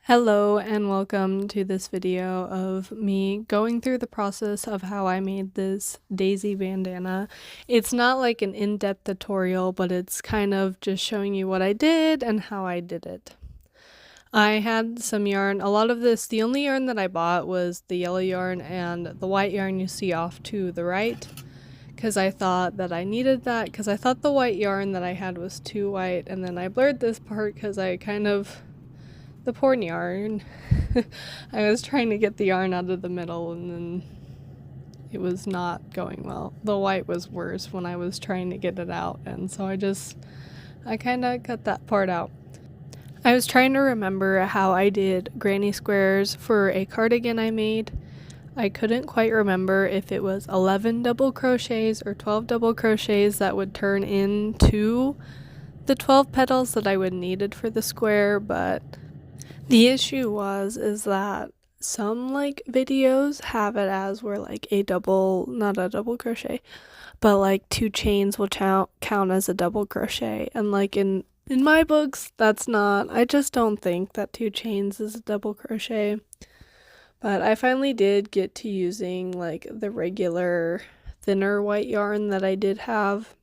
Hello and welcome to this video of me going through the process of how I made this daisy bandana. It's not like an in-depth tutorial, but it's kind of just showing you what I did and how I did it. I had some yarn. A lot of this, the only yarn that I bought was the yellow yarn and the white yarn you see off to the right, because I thought that I needed that, because I thought the white yarn that I had was too white, and then I blurred this part because I the poor yarn. I was trying to get the yarn out of the middle and then it was not going well. The white was worse when I was trying to get it out, and so I kind of cut that part out. I was trying to remember how I did granny squares for a cardigan I made. I couldn't quite remember if it was 11 double crochets or 12 double crochets that would turn into the 12 petals that I would needed for the square, but the issue is that some videos have it as where not a double crochet, but like 2 chains will count as a double crochet, and in my books that's not. I just don't think that 2 chains is a double crochet. But I finally did get to using the regular thinner white yarn that I did have,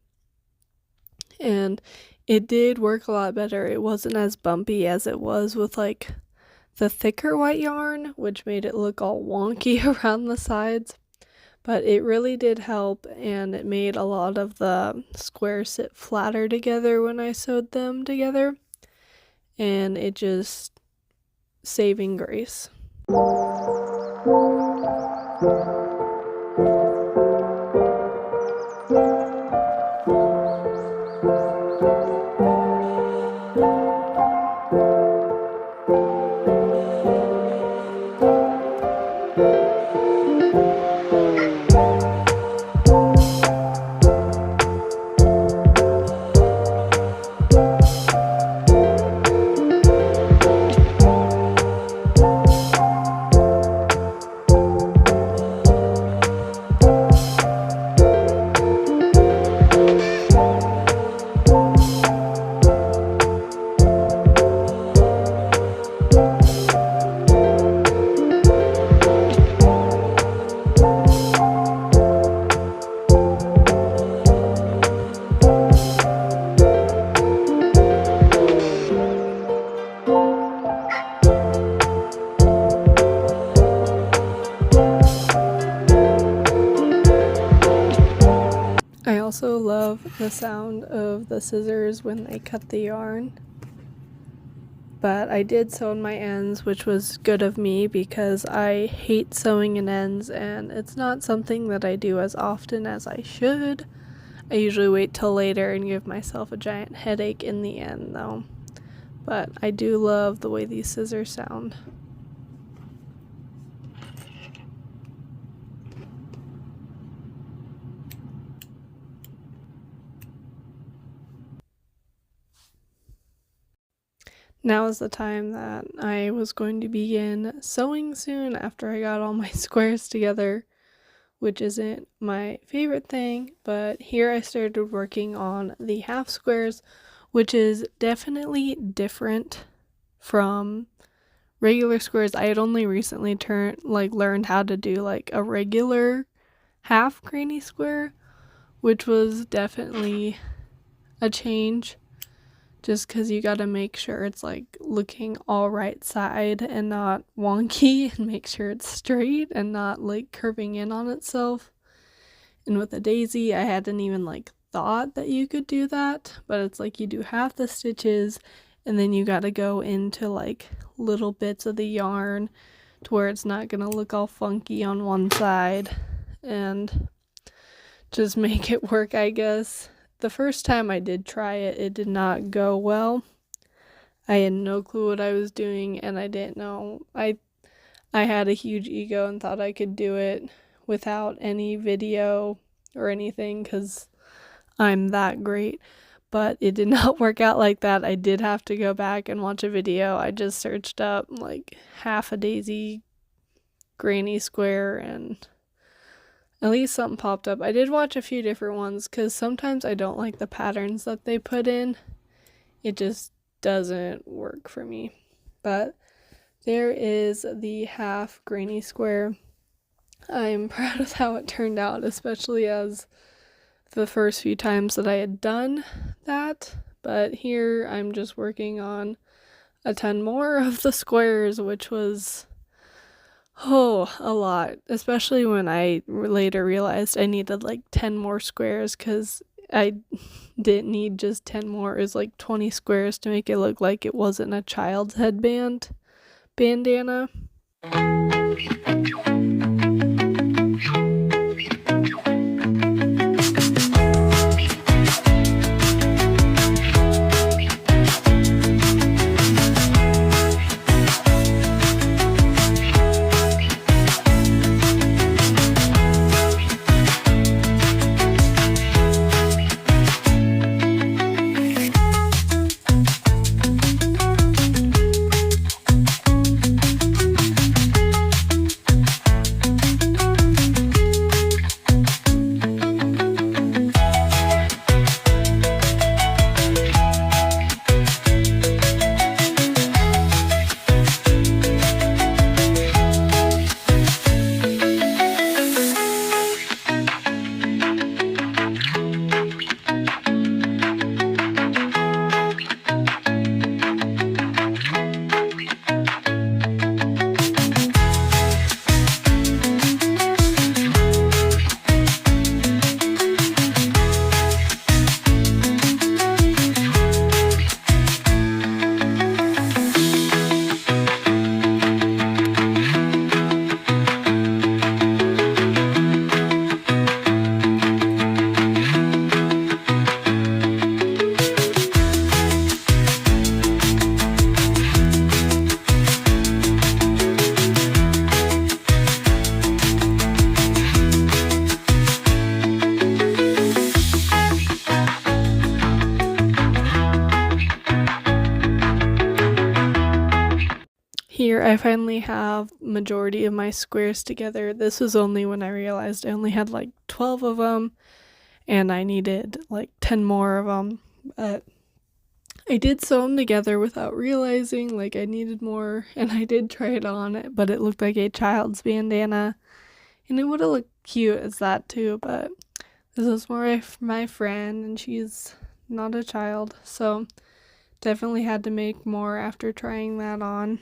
and it did work a lot better. It wasn't as bumpy as it was with the thicker white yarn, which made it look all wonky around the sides. But it really did help, and it made a lot of the squares sit flatter together when I sewed them together, and it just saving grace. I also love the sound of the scissors when they cut the yarn, but I did sew in my ends, which was good of me because I hate sewing in ends and it's not something that I do as often as I should. I usually wait till later and give myself a giant headache in the end though, but I do love the way these scissors sound. Now is the time that I was going to begin sewing soon after I got all my squares together, which isn't my favorite thing, but here I started working on the half squares, which is definitely different from regular squares. I had only recently learned how to do a regular half granny square, which was definitely a change. Just because you gotta make sure it's looking all right side and not wonky, and make sure it's straight and not curving in on itself. And with a daisy, I hadn't even thought that you could do that, but it's you do half the stitches and then you gotta go into little bits of the yarn to where it's not gonna look all funky on one side and just make it work, I guess. The first time I did try it, it did not go well. I had no clue what I was doing, and I didn't know. I had a huge ego and thought I could do it without any video or anything because I'm that great. But it did not work out like that. I did have to go back and watch a video. I just searched up half a daisy granny square and at least something popped up. I did watch a few different ones because sometimes I don't like the patterns that they put in. It just doesn't work for me. But there is the half granny square. I'm proud of how it turned out, especially as the first few times that I had done that. But here I'm just working on a ton more of the squares, which was a lot, especially when I later realized I needed like 10 more squares, because I didn't need just 10 more. It was like 20 squares to make it look like it wasn't a child's bandana. Here I finally have majority of my squares together. This was only when I realized I only had like 12 of them and I needed like 10 more of them. But I did sew them together without realizing like I needed more, and I did try it on, but it looked like a child's bandana, and it would have looked cute as that too, but this is more my friend and she's not a child, so definitely had to make more after trying that on.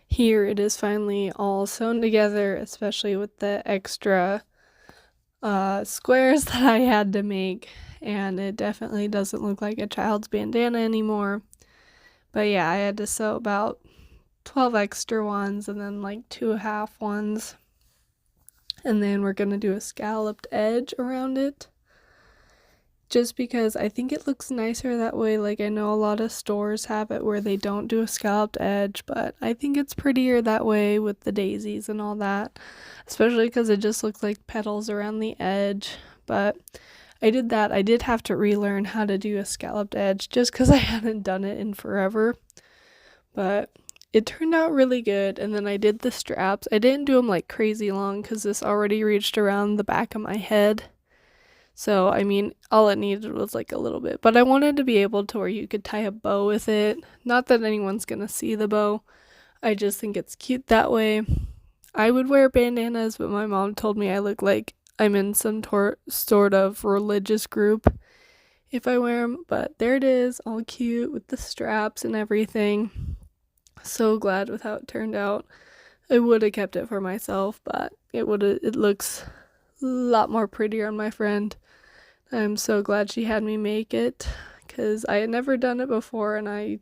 Here it is finally all sewn together, especially with the extra squares that I had to make, and it definitely doesn't look like a child's bandana anymore. But yeah, I had to sew about 12 extra ones and then like 2 half ones. And then we're gonna do a scalloped edge around it, just because I think it looks nicer that way. Like, I know a lot of stores have it where they don't do a scalloped edge, but I think it's prettier that way with the daisies and all that, especially because it just looks like petals around the edge. But I did that. I did have to relearn how to do a scalloped edge just because I hadn't done it in forever, but it turned out really good. And then I did the straps. I didn't do them like crazy long because this already reached around the back of my head. So, I mean, all it needed was like a little bit, but I wanted to be able to where you could tie a bow with it. Not that anyone's gonna see the bow. I just think it's cute that way. I would wear bandanas, but my mom told me I look like I'm in some sort of religious group if I wear them. But there it is, all cute with the straps and everything. So glad with how it turned out. I would have kept it for myself, but it looks a lot more prettier on my friend. I'm so glad she had me make it because I had never done it before, and I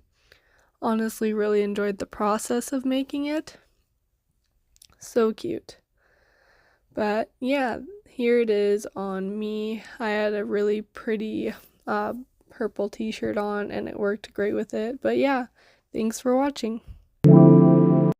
honestly really enjoyed the process of making it. So cute. But yeah, here it is on me. I had a really pretty purple t-shirt on and it worked great with it. But yeah, thanks for watching.